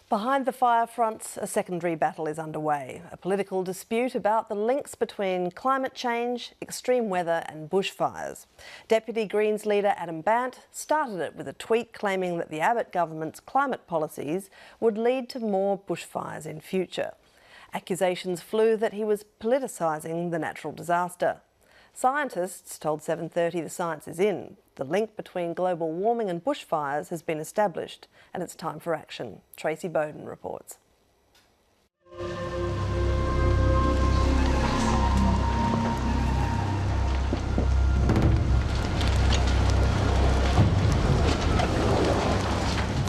Behind the fire fronts, a secondary battle is underway, a political dispute about the links between climate change, extreme weather and bushfires. Deputy Greens Leader Adam Bandt started it with a tweet claiming that the Abbott government's climate policies would lead to more bushfires in future. Accusations flew that he was politicising the natural disaster. Scientists told 7:30 The Science is in. The link between global warming and bushfires has been established and it's time for action. Tracy Bowden reports.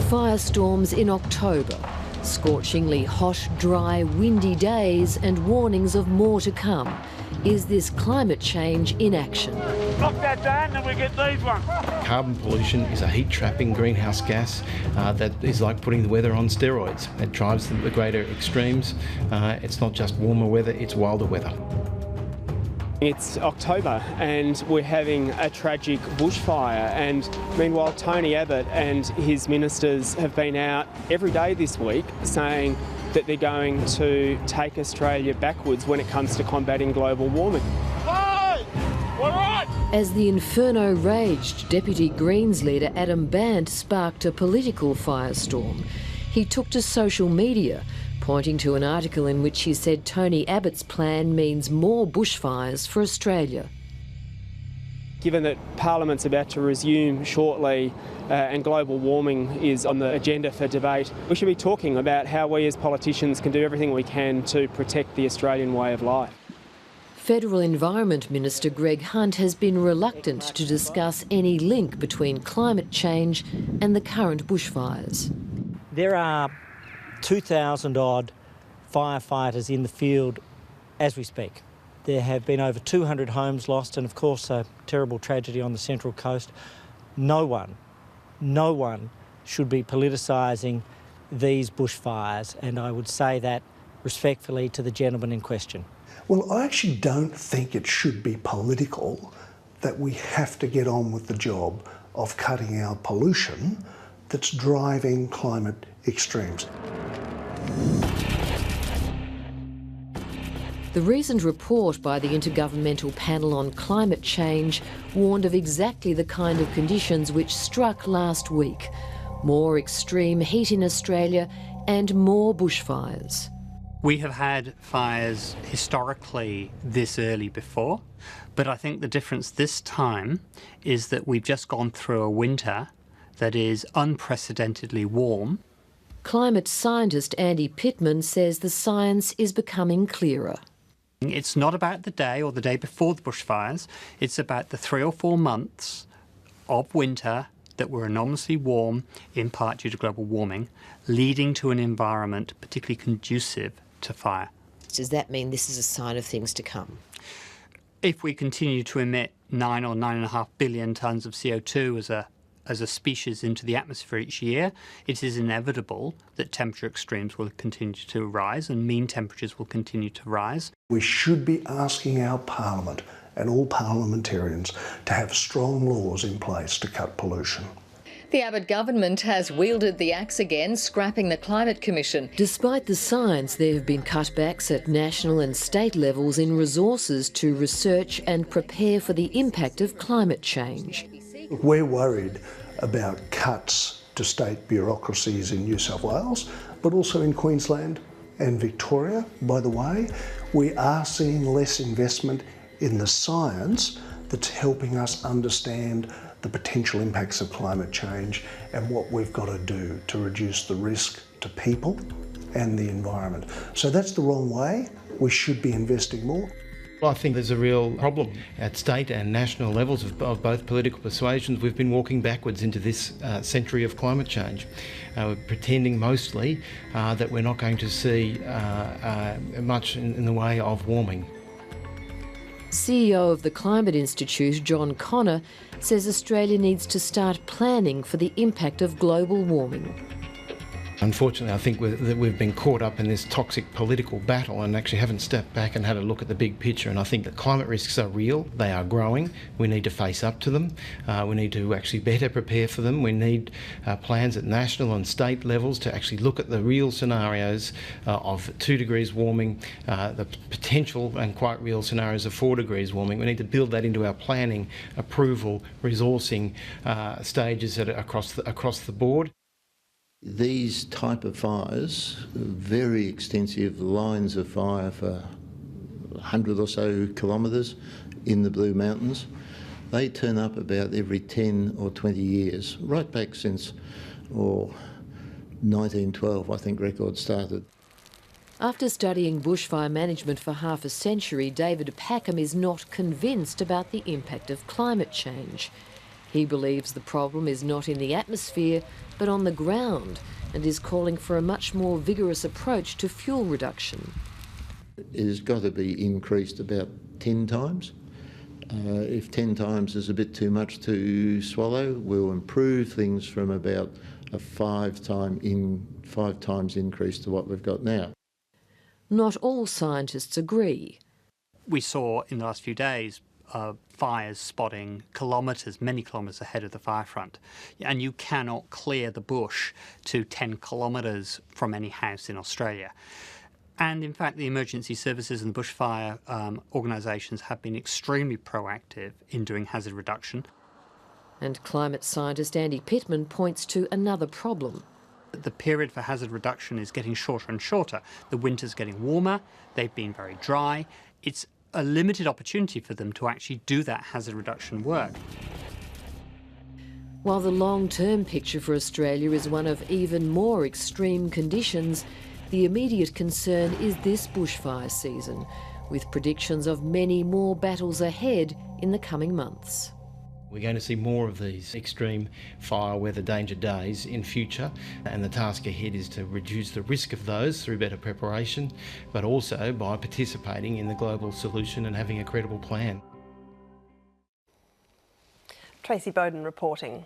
Firestorms in October, scorchingly hot, dry, windy days and warnings of more to come. Is this climate change in action? Knock that down and we get these ones. Carbon pollution is a heat-trapping greenhouse gas that is like putting the weather on steroids. It drives the greater extremes. It's not just warmer weather, it's wilder weather. It's October and we're having a tragic bushfire, and meanwhile Tony Abbott and his ministers have been out every day this week saying that they're going to take Australia backwards when it comes to combating global warming. Hey! All right! As the inferno raged, Deputy Greens Leader Adam Bandt sparked a political firestorm. He took to social media, pointing to an article in which he said Tony Abbott's plan means more bushfires for Australia. Given that Parliament's about to resume shortly and global warming is on the agenda for debate, we should be talking about how we as politicians can do everything we can to protect the Australian way of life. Federal Environment Minister Greg Hunt has been reluctant to discuss any link between climate change and the current bushfires. There are 2,000 odd firefighters in the field as we speak. There have been over 200 homes lost and of course a terrible tragedy on the Central Coast. No one should be politicising these bushfires, and I would say that respectfully to the gentleman in question. Well, I actually don't think it should be political, that we have to get on with the job of cutting out pollution that's driving climate extremes. The recent report by the Intergovernmental Panel on Climate Change warned of exactly the kind of conditions which struck last week. More extreme heat in Australia and more bushfires. We have had fires historically this early before, but I think the difference this time is that we've just gone through a winter that is unprecedentedly warm. Climate scientist Andy Pittman says the science is becoming clearer. It's not about the day or the day before the bushfires, it's about the 3 or 4 months of winter that were enormously warm, in part due to global warming, leading to an environment particularly conducive to fire. Does that mean this is a sign of things to come? If we continue to emit 9 or 9.5 billion tonnes of CO2 as a species into the atmosphere each year, it is inevitable that temperature extremes will continue to rise and mean temperatures will continue to rise. We should be asking our Parliament and all parliamentarians to have strong laws in place to cut pollution. The Abbott government has wielded the axe again, scrapping the Climate Commission. Despite the science, there have been cutbacks at national and state levels in resources to research and prepare for the impact of climate change. We're worried about cuts to state bureaucracies in New South Wales, but also in Queensland and Victoria. By the way, we are seeing less investment in the science that's helping us understand the potential impacts of climate change and what we've got to do to reduce the risk to people and the environment. So that's the wrong way. We should be investing more. Well, I think there's a real problem at state and national levels of both political persuasions. We've been walking backwards into this century of climate change. We're pretending mostly that we're not going to see much in the way of warming. CEO of the Climate Institute, John Connor, says Australia needs to start planning for the impact of global warming. Unfortunately, I think that we've been caught up in this toxic political battle and actually haven't stepped back and had a look at the big picture. And I think that climate risks are real, they are growing, we need to face up to them, we need to actually better prepare for them, we need plans at national and state levels to actually look at the real scenarios of 2 degrees warming, the potential and quite real scenarios of 4 degrees warming. We need to build that into our planning, approval, resourcing stages across the board. These type of fires, very extensive lines of fire for 100 or so kilometres in the Blue Mountains, they turn up about every 10 or 20 years, right back since 1912, I think records started. After studying bushfire management for half a century, David Packham is not convinced about the impact of climate change. He believes the problem is not in the atmosphere, but on the ground, and is calling for a much more vigorous approach to fuel reduction. It has got to be increased about 10 times. If 10 times is a bit too much to swallow, we'll improve things from about a 5 times increase to what we've got now. Not all scientists agree. We saw in the last few days fires spotting many kilometres ahead of the fire front. And you cannot clear the bush to 10 kilometres from any house in Australia. And in fact, the emergency services and the bushfire organisations have been extremely proactive in doing hazard reduction. And climate scientist Andy Pittman points to another problem. The period for hazard reduction is getting shorter and shorter. The winter's getting warmer, they've been very dry. It's a limited opportunity for them to actually do that hazard reduction work. While the long-term picture for Australia is one of even more extreme conditions, the immediate concern is this bushfire season, with predictions of many more battles ahead in the coming months. We're going to see more of these extreme fire weather danger days in future, and the task ahead is to reduce the risk of those through better preparation, but also by participating in the global solution and having a credible plan. Tracy Bowden reporting.